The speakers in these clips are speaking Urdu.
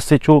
SHO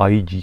IG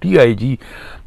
DIG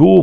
2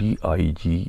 DIG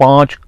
5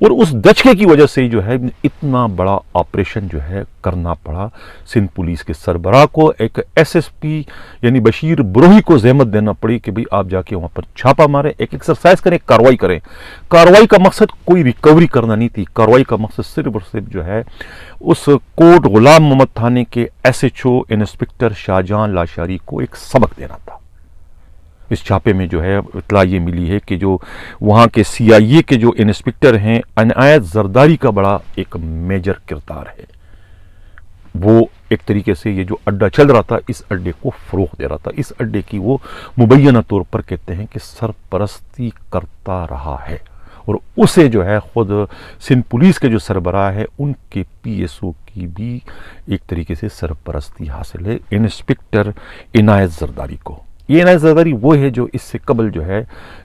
اور اس دھچکے کی وجہ سے جو ہے اتنا بڑا آپریشن جو ہے کرنا پڑا سندھ پولیس کے سربراہ کو. ایک ایس ایس پی یعنی بشیر بروہی کو زحمت دینا پڑی کہ بھئی آپ جا کے وہاں پر چھاپا ماریں, ایک ایکسرسائز کریں, کاروائی کریں. کاروائی کا مقصد کوئی ریکوری کرنا نہیں تھی, کاروائی کا مقصد صرف اور صرف جو ہے اس کوٹ غلام محمد تھانے کے S H O inspector Shahjahan Lashari کو ایک سبق دینا تھا. اس چھاپے میں جو ہے اطلاع یہ ملی ہے کہ جو وہاں کے سی آئی اے کے جو انسپکٹر ہیں عنایت زرداری کا بڑا ایک میجر کردار ہے. وہ ایک طریقے سے یہ جو اڈہ چل رہا تھا اس اڈے کو فروغ دے رہا تھا. اس اڈے کی وہ مبینہ طور پر کہتے ہیں کہ سرپرستی کرتا رہا ہے, اور اسے جو ہے خود سندھ پولیس کے جو سربراہ ہے ان کے پی ایس او کی بھی ایک طریقے سے سرپرستی حاصل ہے انسپکٹر عنایت زرداری کو. یہ عنایت زرداری وہ ہے جو اس سے قبل جو ہے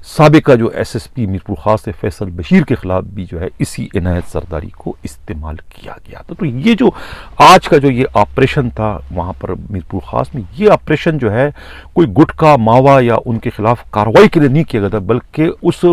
سابقہ جو ایس ایس پی میرپور خاص سے فیصل بشیر کے خلاف بھی جو ہے اسی عنایت زرداری کو استعمال کیا گیا تھا. تو یہ جو آج کا جو یہ آپریشن تھا وہاں پر میرپور خاص میں, یہ آپریشن جو ہے کوئی گٹکا ماوا یا ان کے خلاف کارروائی کے لیے نہیں کیا گیا تھا, بلکہ اس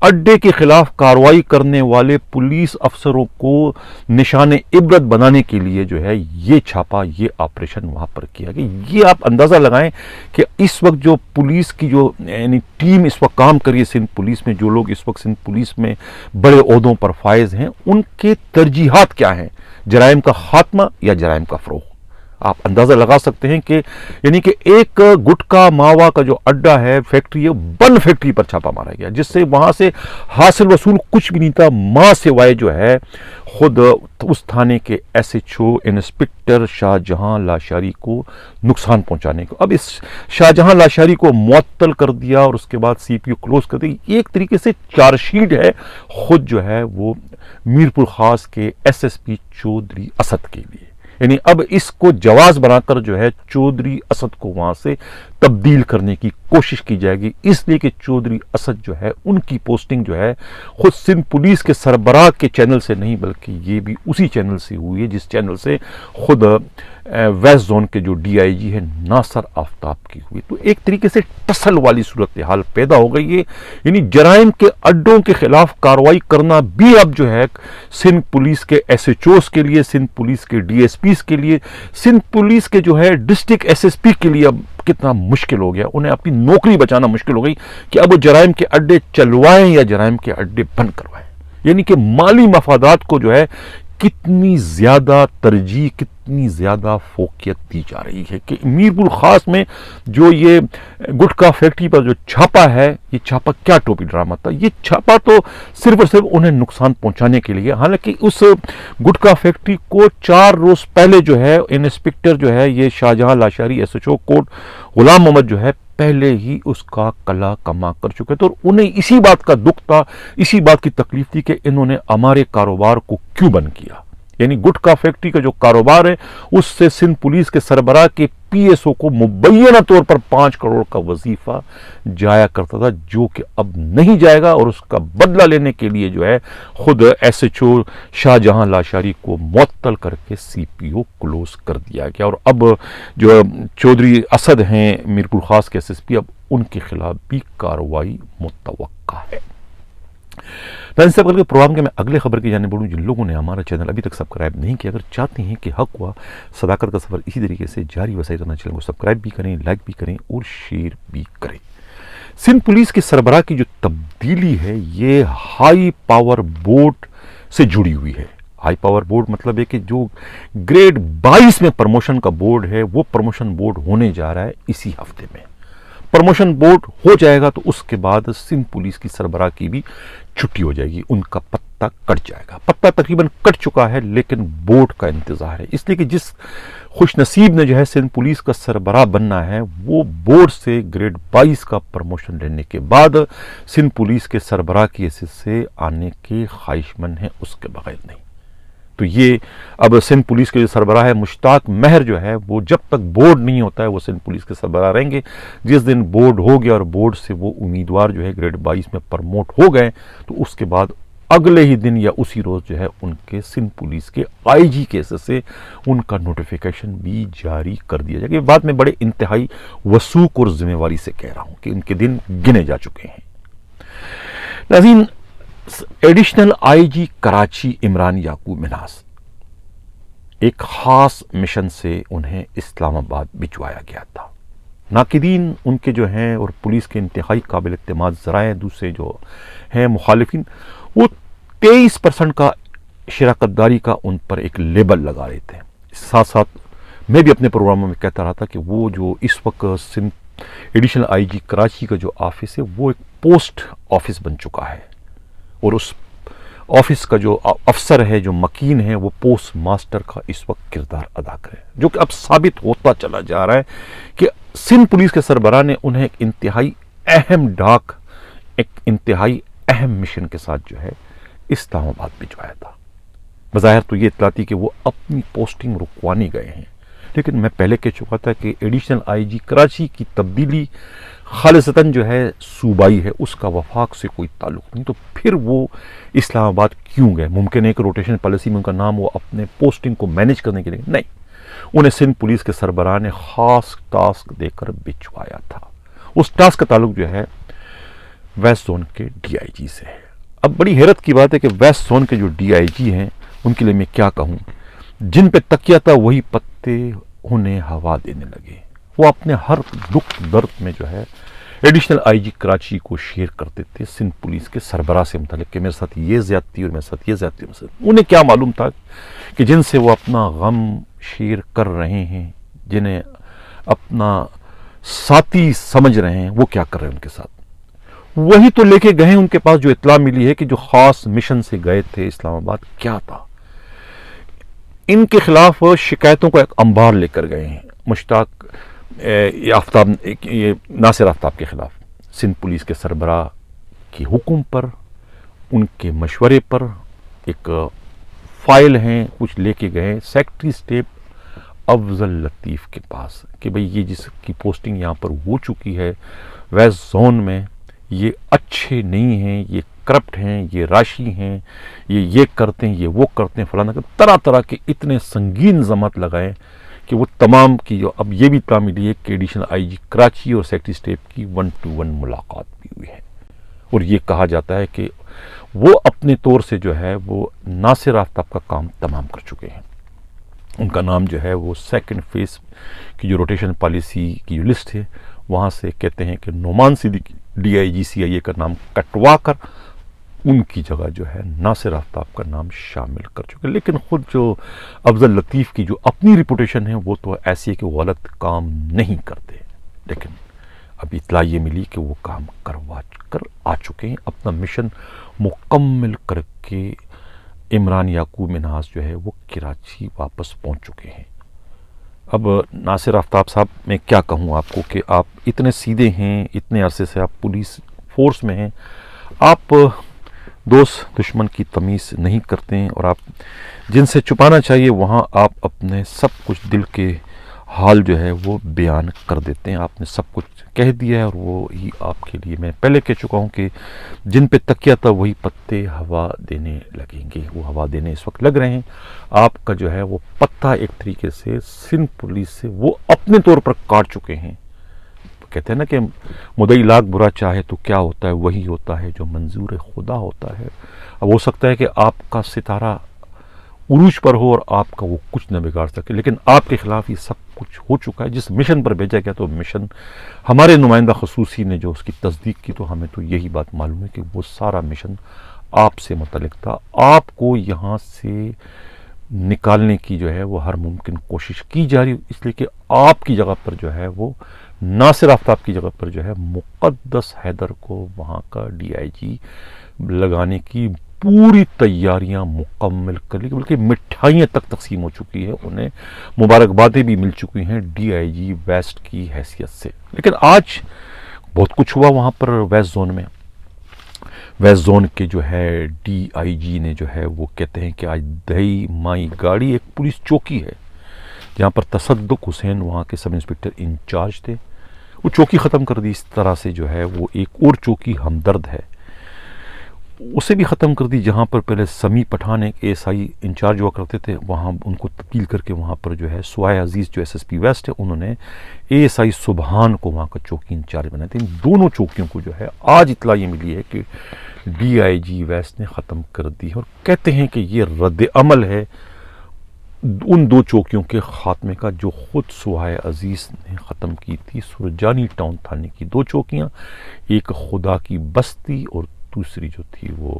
اڈے کے خلاف کارروائی کرنے والے پولیس افسروں کو نشان عبرت بنانے کے لیے جو ہے یہ چھاپا, یہ آپریشن وہاں پر کیا گیا. یہ آپ اندازہ لگائیں کہ اس وقت جو پولیس کی جو یعنی ٹیم اس وقت کام کری ہے سندھ پولیس میں, جو لوگ اس وقت سندھ پولیس میں بڑے عہدوں پر فائز ہیں, ان کے ترجیحات کیا ہیں, جرائم کا خاتمہ یا جرائم کا فروغ. آپ اندازہ لگا سکتے ہیں کہ یعنی کہ ایک گٹکا ماوا کا جو اڈا ہے فیکٹری ہے, بن فیکٹری پر چھاپا مارا گیا, جس سے وہاں سے حاصل وصول کچھ بھی نہیں تھا ماں سوائے جو ہے خود اس تھانے کے S H O inspector Shahjahan Lashari کو نقصان پہنچانے کو. اب اس شاہجہاں لاشاری کو معطل کر دیا اور اس کے بعد سی پی او کلوز کر دی. ایک طریقے سے چارج شیٹ ہے خود جو ہے وہ میرپور خاص کے S S P Chaudhry Asad کے لیے. یعنی اب اس کو جواز بنا کر جو ہے چودھری اسد کو وہاں سے تبدیل کرنے کی کوشش کی جائے گی, اس لیے کہ چودھری اسد جو ہے ان کی پوسٹنگ جو ہے خود سندھ پولیس کے سربراہ کے چینل سے نہیں بلکہ یہ بھی اسی چینل سے ہوئی ہے جس چینل سے خود ویسٹ زون کے جو ڈی آئی جی ہے ناصر آفتاب کی ہوئی. تو ایک طریقے سے ٹسل والی صورتحال پیدا ہو گئی ہے. یعنی جرائم کے اڈوں کے خلاف کارروائی کرنا بھی اب جو ہے سندھ پولیس کے ایس ایچ اوز کے لیے, سندھ پولیس کے ڈی ایس پیز کے لیے, سندھ پولیس کے جو ہے ڈسٹرکٹ ایس ایس پی کے لیے اب کتنا مشکل ہو گیا. انہیں اپنی نوکری بچانا مشکل ہو گئی کہ اب وہ جرائم کے اڈے چلوائیں یا جرائم کے اڈے بند کروائیں. یعنی کہ مالی مفادات کو جو ہے کتنی زیادہ ترجیح, کتنی زیادہ فوقیت دی جا رہی ہے کہ میرپور خاص میں جو یہ گٹکا فیکٹری پر جو چھاپا ہے, یہ چھاپا کیا ٹوپی ڈرامہ تھا. یہ چھاپا تو صرف اور صرف انہیں نقصان پہنچانے کے لیے, حالانکہ اس گٹکا فیکٹری کو 4 روز پہلے جو ہے انسپکٹر جو ہے یہ Shahjahan Lashari S H O Kot Ghulam Muhammad جو ہے پہلے ہی اس کا کلا کما کر چکے تھے, اور انہیں اسی بات کا دکھ تھا, اسی بات کی تکلیف تھی کہ انہوں نے ہمارے کاروبار کو کیوں بند کیا. یعنی گٹکا فیکٹری کا جو کاروبار ہے اس سے سندھ پولیس کے سربراہ کے پی ایس او کو مبینہ طور پر 5 کروڑ کا وظیفہ جایا کرتا تھا, جو کہ اب نہیں جائے گا, اور اس کا بدلہ لینے کے لیے جو ہے خود S H O Shahjahan Lashari کو معطل کر کے سی پی او کلوز کر دیا گیا. اور اب جو چودھری اسد ہیں میرپور خاص کے ایس ایس پی, اب ان کے خلاف بھی کارروائی متوقع ہے. ناظرین صاحب کے پروگرام کے میں اگلے خبر کی جانب بڑھوں. جن لوگوں نے ہمارا چینل ابھی تک سبسکرائب نہیں کیا, اگر چاہتے ہیں کہ حق و صداقت کا سفر اسی طریقے سے جاری وسائل کرنا, چینل کو سبسکرائب بھی کریں, لائک بھی کریں اور شیئر بھی کریں. سندھ پولیس کے سربراہ کی جو تبدیلی ہے یہ ہائی پاور بورڈ سے جڑی ہوئی ہے. ہائی پاور بورڈ مطلب ہے کہ جو گریڈ 22 میں پروموشن کا بورڈ ہے وہ پروموشن بورڈ ہونے جا رہا ہے اسی ہفتے میں. پروموشن بورڈ ہو جائے گا تو اس کے بعد سندھ پولیس کی سربراہ کی بھی چھٹی ہو جائے گی, ان کا پتہ کٹ جائے گا. پتہ تقریباً کٹ چکا ہے لیکن بورڈ کا انتظار ہے, اس لیے کہ جس خوش نصیب نے جو ہے سندھ پولیس کا سربراہ بننا ہے وہ بورڈ سے گریڈ 22 کا پروموشن لینے کے بعد سندھ پولیس کے سربراہ کی حیثیت سے آنے کے خواہش مند ہیں, اس کے بغیر نہیں. تو یہ اب سندھ پولیس کے جو سربراہ ہے مشتاق مہر جو ہے وہ جب تک بورڈ نہیں ہوتا ہے وہ سندھ پولیس کے سربراہ رہیں گے. جس دن بورڈ ہو گیا اور بورڈ سے وہ امیدوار جو ہے گریڈ 22 میں پرموٹ ہو گئے تو اس کے بعد اگلے ہی دن یا اسی روز جو ہے ان کے سندھ پولیس کے آئی جی کے حیثیت سے ان کا نوٹیفیکیشن بھی جاری کر دیا جائے گا. یہ بات میں بڑے انتہائی وثوق اور ذمہ واری سے کہہ رہا ہوں کہ ان کے دن گنے جا چکے ہیں. ناظرین ایڈیشنل آئی جی کراچی عمران یعقوب منہاس، ایک خاص مشن سے انہیں اسلام آباد بھجوایا گیا تھا۔ ناقدین ان کے جو ہیں اور پولیس کے انتہائی قابل اعتماد ذرائع دوسرے جو ہیں مخالفین، وہ 23% کا شراکت داری کا ان پر ایک لیبل لگا رہے تھے۔ ساتھ ساتھ میں بھی اپنے پروگراموں میں کہتا رہا تھا کہ وہ جو اس وقت ایڈیشنل آئی جی کراچی کا جو آفس ہے وہ ایک پوسٹ آفس بن چکا ہے، اور اس آفس کا جو افسر ہے، جو مکین ہے، وہ پوسٹ ماسٹر کا اس وقت کردار ادا کرے، جو کہ اب ثابت ہوتا چلا جا رہا ہے کہ سندھ پولیس کے سربراہ نے انہیں ایک انتہائی اہم ڈاک، ایک انتہائی اہم مشن کے ساتھ جو ہے اسلام آباد بھجوایا تھا۔ بظاہر تو یہ اطلاع تھی کہ وہ اپنی پوسٹنگ رکوانے گئے ہیں، لیکن میں پہلے کہہ چکا تھا کہ ایڈیشنل آئی جی کراچی کی تبدیلی خالصتاً جو ہے صوبائی ہے، اس کا وفاق سے کوئی تعلق نہیں، تو پھر وہ اسلام آباد کیوں گئے؟ ممکن ہے کہ روٹیشن پالیسی میں ان کا نام وہ اپنے پوسٹنگ کو مینیج کرنے کے لیے نہیں، انہیں سندھ پولیس کے سربراہ نے خاص ٹاسک دے کر بھجوایا تھا۔ اس ٹاسک کا تعلق جو ہے ویسٹ زون کے ڈی آئی جی سے ہے۔ اب بڑی حیرت کی بات ہے کہ ویسٹ زون کے جو ڈی آئی جی ہیں ان کے لیے میں کیا کہوں، جن پہ تکیہ تھا وہی پتے انہیں ہوا دینے لگے۔ وہ اپنے ہر دکھ درد میں جو ہے ایڈیشنل آئی جی کراچی کو شیئر کرتے تھے سندھ پولیس کے سربراہ سے متعلق کہ میرے ساتھ یہ زیادتی اور میرے ساتھ یہ زیادتی۔ انہیں کیا معلوم تھا کہ جن سے وہ اپنا غم شیئر کر رہے ہیں، جنہیں اپنا ساتھی سمجھ رہے ہیں، وہ کیا کر رہے ہیں ان کے ساتھ۔ وہی تو لے کے گئے ان کے پاس جو اطلاع ملی ہے کہ جو خاص مشن سے گئے تھے اسلام آباد، کیا تھا۔ ان کے خلاف شکایتوں کا ایک انبار لے کر گئے ہیں مشتاق آفتاب، یہ ناصر آفتاب کے خلاف۔ سندھ پولیس کے سربراہ کی حکم پر، ان کے مشورے پر ایک فائل ہیں، کچھ لے کے گئے سیکرٹری اسٹیٹ افضل لطیف کے پاس کہ بھئی یہ جس کی پوسٹنگ یہاں پر ہو چکی ہے ویسٹ زون میں، یہ اچھے نہیں ہیں، یہ کرپٹ ہیں، یہ راشی ہیں، یہ کرتے ہیں، یہ وہ کرتے ہیں، فلانا کرتے، طرح طرح کے اتنے سنگین ضمانت لگائے کہ وہ تمام کی جو اب یہ بھی اطلاع ملی ہے کہ ایڈیشنل آئی جی کراچی اور سیکرٹری اسٹیٹ کی 1-to-1 ملاقات بھی ہوئی ہے، اور یہ کہا جاتا ہے کہ وہ اپنے طور سے جو ہے وہ ناصر آفتاب کا کام تمام کر چکے ہیں۔ ان کا نام جو ہے وہ سیکنڈ فیز کی جو روٹیشن پالیسی کی جو لسٹ ہے وہاں سے کہتے ہیں کہ نعمان صدیقی ڈی آئی جی سی آئی اے کا نام کٹوا کر ان کی جگہ جو ہے ناصر آفتاب کا نام شامل کر چکے، لیکن خود جو افضل لطیف کی جو اپنی ریپوٹیشن ہے وہ تو ایسی ہے کہ وہ غلط کام نہیں کرتے، لیکن اب اطلاع یہ ملی کہ وہ کام کروا کر آ چکے ہیں، اپنا مشن مکمل کر کے عمران یعقوب منہاس جو ہے وہ کراچی واپس پہنچ چکے ہیں۔ اب ناصر آفتاب صاحب میں کیا کہوں آپ کو کہ آپ اتنے سیدھے ہیں، اتنے عرصے سے آپ پولیس فورس میں ہیں، آپ دوست دشمن کی تمیز نہیں کرتے ہیں، اور آپ جن سے چھپانا چاہیے وہاں آپ اپنے سب کچھ دل کے حال جو ہے وہ بیان کر دیتے ہیں۔ آپ نے سب کچھ کہہ دیا ہے، اور وہی آپ کے لیے میں پہلے کہہ چکا ہوں کہ جن پہ تکیہ تھا وہی پتے ہوا دینے لگیں گے، وہ ہوا دینے اس وقت لگ رہے ہیں۔ آپ کا جو ہے وہ پتہ ایک طریقے سے سندھ پولیس سے وہ اپنے طور پر کاٹ چکے ہیں۔ کہتے ہیں نا کہ مدعی لاکھ برا چاہے تو کیا ہوتا ہے، وہی ہوتا ہے جو منظور خدا ہوتا ہے۔ اب ہو سکتا ہے کہ آپ کا ستارہ عروج پر ہو اور آپ کا وہ کچھ نہ بگاڑ سکے، لیکن آپ کے خلاف یہ سب کچھ ہو چکا ہے۔ جس مشن پر بھیجا گیا تو مشن ہمارے نمائندہ خصوصی نے جو اس کی تصدیق کی تو ہمیں تو یہی بات معلوم ہے کہ وہ سارا مشن آپ سے متعلق تھا، آپ کو یہاں سے نکالنے کی جو ہے وہ ہر ممکن کوشش کی جا رہی، اس لیے کہ آپ کی جگہ پر جو ہے وہ ناصر آفتاب کی جگہ پر جو ہے مقدس حیدر کو وہاں کا ڈی آئی جی لگانے کی پوری تیاریاں مکمل کر لی، بلکہ مٹھائیاں تک تقسیم ہو چکی ہے، انہیں مبارکبادیں بھی مل چکی ہیں ڈی آئی جی ویسٹ کی حیثیت سے۔ لیکن آج بہت کچھ ہوا وہاں پر ویسٹ زون میں۔ ویسٹ زون کے جو ہے ڈی آئی جی نے جو ہے وہ کہتے ہیں کہ آج دہی مائی گاڑی ایک پولیس چوکی ہے جہاں پر تصدق حسین وہاں کے سب انسپکٹر انچارج تھے، وہ چوکی ختم کر دی، اس طرح سے جو ہے وہ ایک اور چوکی ہمدرد ہے اسے بھی ختم کر دی. جہاں پر پہلے سمیع پٹھان ایک اے ایس آئی انچارج ہوا کرتے تھے, وہاں ان کو تبدیل کر کے وہاں پر جو ہے سوائے عزیز جو ایس ایس پی ویسٹ ہے, انہوں نے اے ایس آئی سبحان کو وہاں کا چوکی انچارج بنایا تھا. ان دونوں چوکیوں کو جو ہے آج اطلاع یہ ملی ہے کہ ڈی آئی جی ویسٹ نے ختم کر دی, اور کہتے ہیں کہ یہ رد عمل ہے ان دو چوکیوں کے خاتمے کا جو خود سوائے عزیز نے ختم کی تھی. سرجانی ٹاؤن تھانے کی دو چوکیاں, ایک خدا کی بستی اور دوسری جو تھی وہ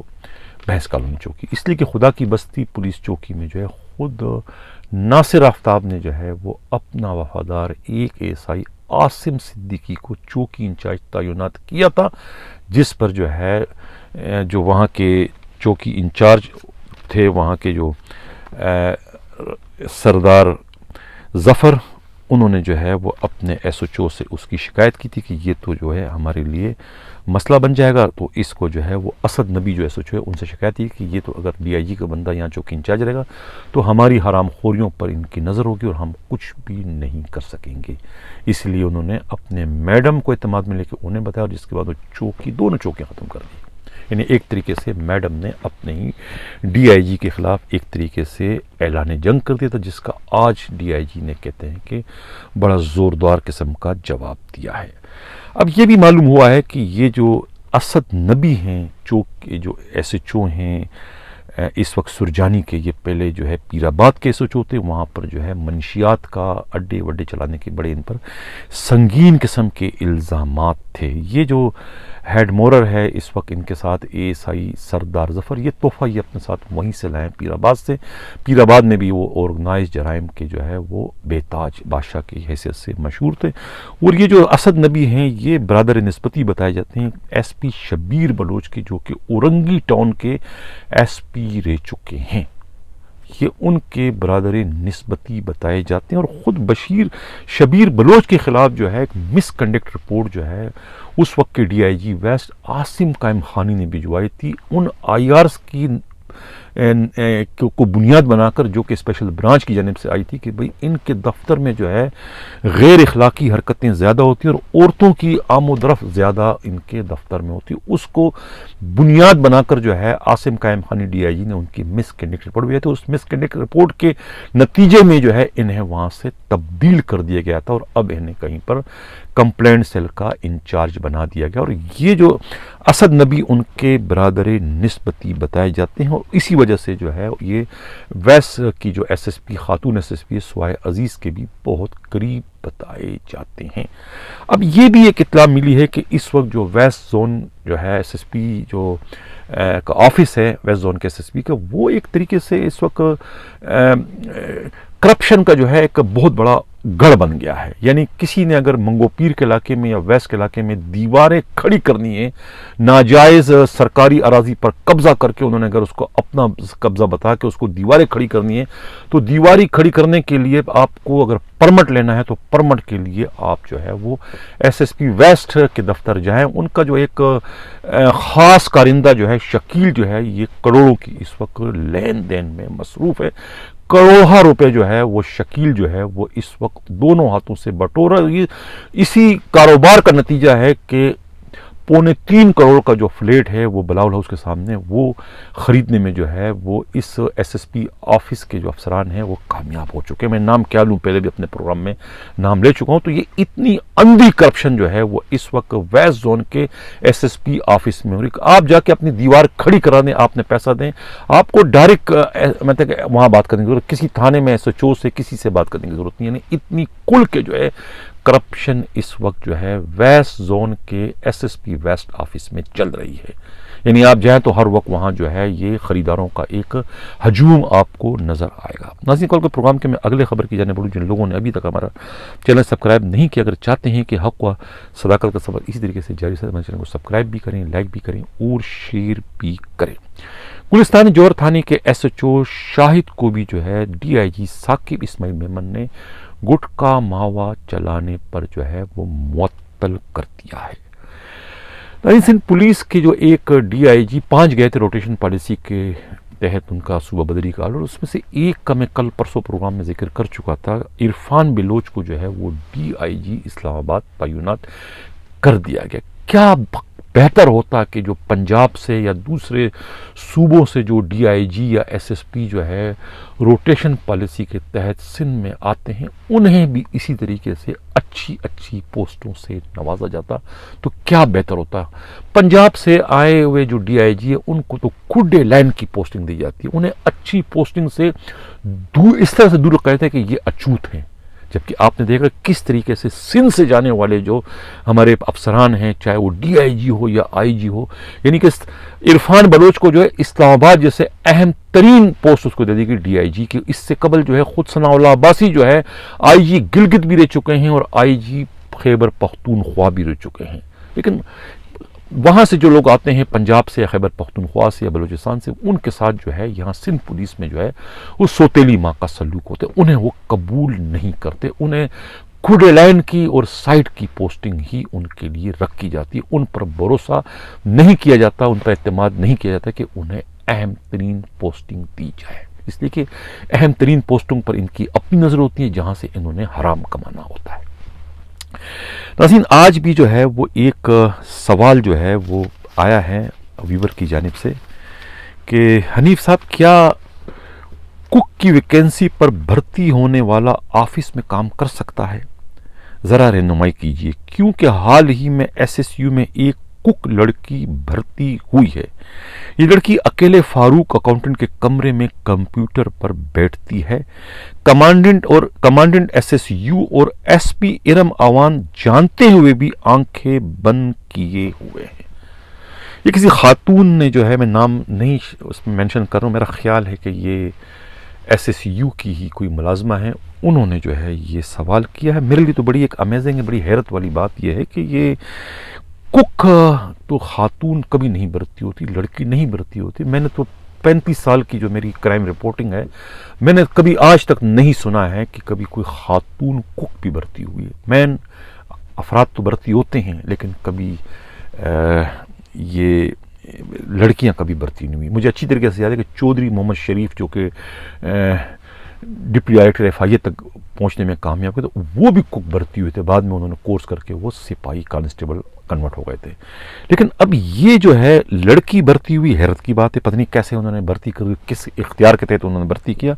بحث کالونی چوکی. اس لیے کہ خدا کی بستی پولیس چوکی میں جو ہے خود ناصر آفتاب نے جو ہے وہ اپنا وفادار ایک A S I Asim Siddiqui کو چوکی انچارج تعینات کیا تھا, جس پر جو ہے جو وہاں کے چوکی انچارج تھے, وہاں کے جو سردار ظفر, انہوں نے جو ہے وہ اپنے ایس ایچ او سے اس کی شکایت کی تھی کہ یہ تو جو ہے ہمارے لیے مسئلہ بن جائے گا. تو اس کو جو ہے وہ اسد نبی جو ایس ایچ او ہے ان سے شکایت کی کہ یہ تو اگر ڈی آئی جی کا بندہ یہاں چوکی انچارج رہے گا تو ہماری حرام خوریوں پر ان کی نظر ہوگی اور ہم کچھ بھی نہیں کر سکیں گے. اس لیے انہوں نے اپنے میڈم کو اعتماد میں لے کے انہیں بتایا, اور جس کے بعد وہ چوکی دونوں چوکیاں ختم کر دی. یعنی ایک طریقے سے میڈم نے اپنے ہی ڈی آئی جی کے خلاف ایک طریقے سے اعلان جنگ کر دیا تھا, جس کا آج ڈی آئی جی نے کہتے ہیں کہ بڑا زوردار قسم کا جواب دیا ہے. اب یہ بھی معلوم ہوا ہے کہ یہ جو اسد نبی ہیں چوک کے جو ایس ایچ او ہیں اس وقت سرجانی کے, یہ پہلے جو ہے پیر آباد کے ایس ایچ او تھے, وہاں پر جو ہے منشیات کا اڈے وڈے چلانے کے بڑے ان پر سنگین قسم کے الزامات تھے. یہ جو ہیڈ مورر ہے اس وقت ان کے ساتھ اے ایس آئی سردار ظفر, یہ تحفہ یہ اپنے ساتھ وہیں سے لائیں پیر آباد سے. پیر آباد میں بھی وہ آرگنائز جرائم کے جو ہے وہ بے تاج بادشاہ کی حیثیت سے مشہور تھے. اور یہ جو اسد نبی ہیں یہ برادر نسبتی بتائے جاتے ہیں ایس پی شبیر بلوچ کے, جو کہ اورنگی ٹاؤن کے ایس پی رہ چکے ہیں. یہ ان کے برادر نسبتی بتائے جاتے ہیں. اور خود شبیر بلوچ کے خلاف جو ہے ایک مس کنڈکٹ رپورٹ جو ہے اس وقت کے D I G west Asim Qaimkhani نے بھجوائی تھی ان آئی آرز کی کو بنیاد بنا کر, جو کہ اسپیشل برانچ کی جانب سے آئی تھی کہ بھئی ان کے دفتر میں جو ہے غیر اخلاقی حرکتیں زیادہ ہوتی ہیں اور عورتوں کی آمد و رفت زیادہ ان کے دفتر میں ہوتی. اس کو بنیاد بنا کر جو ہے عاصم قائم خانی ڈی آئی جی نے ان کی مس کنڈکٹ رپورٹ بھی تھی. اس مس کنڈکٹ رپورٹ کے نتیجے میں جو ہے انہیں وہاں سے تبدیل کر دیا گیا تھا, اور اب انہیں کہیں پر کمپلینٹ سیل کا انچارج بنا دیا گیا. اور یہ جو اسد نبی ان کے برادر نسبتی بتائے جاتے ہیں, اور اسی وجہ سے جو ہے یہ ویس کی جو ایس ایس پی خاتون ایس ایس پی سوائے عزیز کے بھی بہت قریب بتائے جاتے ہیں. اب یہ بھی ایک اطلاع ملی ہے کہ اس وقت جو ویسٹ زون جو ہے ایس ایس پی جو کا آفس ہے ویسٹ زون کے ایس ایس پی کا, وہ ایک طریقے سے اس وقت کرپشن کا جو ہے ایک بہت بڑا گڑھ بن گیا ہے. یعنی کسی نے اگر منگو پیر کے علاقے میں یا ویسٹ کے علاقے میں دیواریں کھڑی کرنی ہے, ناجائز سرکاری اراضی پر قبضہ کر کے انہوں نے اگر اس کو اپنا قبضہ بتا کے اس کو دیواریں کھڑی کرنی ہے, تو دیواری کھڑی کرنے کے لیے آپ کو اگر پرمٹ لینا ہے تو پرمٹ کے لیے آپ جو ہے وہ ایس ایس پی ویسٹ کے دفتر جائیں. ان کا جو ایک خاص کارندہ جو ہے شکیل جو ہے, یہ کروڑوں کی اس وقت لین دین میں مصروف ہے. کروڑوں روپے جو ہے وہ شکیل جو ہے وہ اس وقت دونوں ہاتھوں سے بٹور رہا ہے. اسی کاروبار کا نتیجہ ہے کہ 3.25 کروڑ کا جو فلیٹ ہے وہ بلاول ہاؤس کے سامنے وہ خریدنے میں جو ہے وہ اس ایس ایس پی آفس کے جو افسران ہیں وہ کامیاب ہو چکے ہیں. میں نام کیا لوں, پہلے بھی اپنے پروگرام میں نام لے چکا ہوں. تو یہ اتنی اندھی کرپشن جو ہے وہ اس وقت ویسٹ زون کے ایس ایس پی آفس میں ہو رہی. آپ جا کے اپنی دیوار کھڑی کرا دیں, آپ نے پیسہ دیں, آپ کو ڈائریکٹ مطلب وہاں بات کرنے کی ضرورت, کسی تھانے میں ایس ایچ او سے کسی سے بات کرنے کی ضرورت نہیں. یعنی اتنی کل کے جو ہے کرپشن اس وقت جو ہے ویسٹ زون کے S S P west office میں چل رہی ہے. یعنی آپ جائیں تو ہر وقت وہاں جو ہے یہ خریداروں کا ایک ہجوم آپ کو نظر آئے گا. ناظرین کال کے پروگرام کے میں اگلے خبر کی جانب بڑھوں. جن لوگوں نے ابھی تک ہمارا چینل سبسکرائب نہیں کیا, اگر چاہتے ہیں کہ حق و صداقت کا سفر اسی طریقے سے جاری رہے, ہمارے چینل کو سبسکرائب بھی کریں, لائک بھی کریں اور شیئر بھی کریں. گلستان جوہر تھانے کے ایس ایچ او شاہد کو بھی جو ہے ڈی آئی جی ثاقب اسماعیل میمن نے گٹکا ماوا چلانے پر جو ہے وہ معطل کر دیا ہے. سندھ پولیس کے جو ایک ڈی آئی جی 5 گئے تھے روٹیشن پالیسی کے تحت, ان کا صوبہ بدری کا آرڈر, اس میں سے ایک کا میں کل پرسوں پروگرام میں ذکر کر چکا تھا. عرفان بلوچ کو جو ہے وہ ڈی آئی جی اسلام آباد تعینات کر دیا گیا. کیا بہتر ہوتا کہ جو پنجاب سے یا دوسرے صوبوں سے جو ڈی آئی جی یا ایس ایس پی جو ہے روٹیشن پالیسی کے تحت سندھ میں آتے ہیں انہیں بھی اسی طریقے سے اچھی پوسٹوں سے نوازا جاتا تو کیا بہتر ہوتا. پنجاب سے آئے ہوئے جو ڈی آئی جی ہے ان کو تو کھڈے لائن کی پوسٹنگ دی جاتی ہے, انہیں اچھی پوسٹنگ سے اس طرح سے دور رکھا جاتا ہے کہ یہ اچھوت ہیں. جبکہ آپ نے دیکھا کس طریقے سے سندھ سے جانے والے جو ہمارے افسران ہیں, چاہے وہ ڈی آئی جی ہو یا آئی جی ہو, یعنی کہ عرفان بلوچ کو جو ہے اسلام آباد جیسے اہم ترین پوسٹ اس کو دے دی گئی ڈی آئی جی کی. اس سے قبل جو ہے خود ثناء اللہ عباسی جو ہے آئی جی گلگت بھی رہ چکے ہیں اور آئی جی خیبر پختونخوا بھی رہ چکے ہیں. لیکن وہاں سے جو لوگ آتے ہیں پنجاب سے یا خیبر پختونخوا سے یا بلوچستان سے, ان کے ساتھ جو ہے یہاں سندھ پولیس میں جو ہے وہ سوتیلی ماں کا سلوک ہوتے, انہیں وہ قبول نہیں کرتے. انہیں کھڈے لائن کی اور سائٹ کی پوسٹنگ ہی ان کے لیے رکھی جاتی ہے. ان پر بھروسہ نہیں کیا جاتا, ان پر اعتماد نہیں کیا جاتا کہ انہیں اہم ترین پوسٹنگ دی جائے, اس لیے کہ اہم ترین پوسٹوں پر ان کی اپنی نظر ہوتی ہے جہاں سے انہوں نے حرام کمانا ہوتا ہے. ناظرین, آج بھی جو ہے وہ ایک سوال جو ہے وہ آیا ہے ویور کی جانب سے کہ حنیف صاحب کیا کک کی ویکینسی پر بھرتی ہونے والا آفس میں کام کر سکتا ہے؟ ذرا رہنمائی کیجیے, کیونکہ حال ہی میں ایس ایس یو میں ایک کک لڑکی بھرتی ہوئی ہے. یہ لڑکی اکیلے فاروق اکاؤنٹنٹ کے کمرے میں کمپیوٹر پر بیٹھتی ہے. کمانڈنٹ ایس ایس یو اور ایس پی ارم آوان جانتے ہوئے بھی آنکھیں بند کیے ہوئے ہیں. یہ کسی خاتون نے جو ہے, میں نام نہیں اس میں مینشن کر رہا ہوں, میرا خیال ہے کہ یہ ایس ایس یو کی ہی کوئی ملازمہ ہے, انہوں نے جو ہے یہ سوال کیا ہے. میرے لیے تو بڑی ایک امیزنگ ہے, بڑی حیرت والی بات یہ ہے کہ یہ کک تو خاتون کبھی نہیں برتی ہوتی, لڑکی نہیں برتی ہوتی. میں نے تو 35 سال کی جو میری کرائم رپورٹنگ ہے, میں نے کبھی آج تک نہیں سنا ہے کہ کبھی کوئی خاتون کک بھی برتی ہوئی ہے. مین افراد تو برتی ہوتے ہیں لیکن کبھی یہ لڑکیاں کبھی برتی نہیں ہوئی. مجھے اچھی طریقے سے یاد ہے کہ چودھری محمد شریف جو کہ ڈپٹی ڈائریکٹر ایف آئی اے تک پہنچنے میں کامیاب ہوئے تو وہ بھی کک برتی ہوئے تھے. بعد میں انہوں نے کورس کر کے وہ سپاہی کانسٹیبل کنورٹ ہو گئے تھے. لیکن اب یہ جو ہے لڑکی برتی ہوئی, حیرت کی بات ہے, پتہ نہیں کیسے انہوں نے بھرتی کر, کس اختیار کے تحت انہوں نے بھرتی کیا.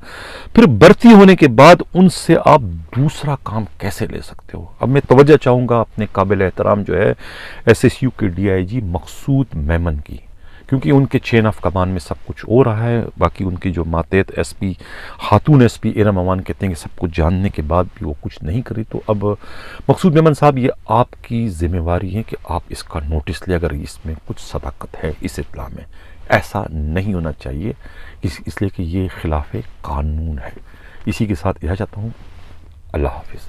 پھر بھرتی ہونے کے بعد ان سے آپ دوسرا کام کیسے لے سکتے ہو؟ اب میں توجہ چاہوں گا اپنے قابل احترام جو ہے ایس ایس یو کے ڈی آئی جی مقصود میمن کی, کیونکہ ان کے چین آف کمان میں سب کچھ ہو رہا ہے. باقی ان کی جو ماتحت ایس پی خاتون ایس پی ارم امان کہتے ہیں کہ سب کچھ جاننے کے بعد بھی وہ کچھ نہیں کری. تو اب مقصود میمن صاحب, یہ آپ کی ذمہ واری ہے کہ آپ اس کا نوٹس لیں اگر اس میں کچھ صداقت ہے اس اطلاع میں. ایسا نہیں ہونا چاہیے اس لیے کہ یہ خلاف قانون ہے. اسی کے ساتھ اجازت چاہتا ہوں. اللہ حافظ.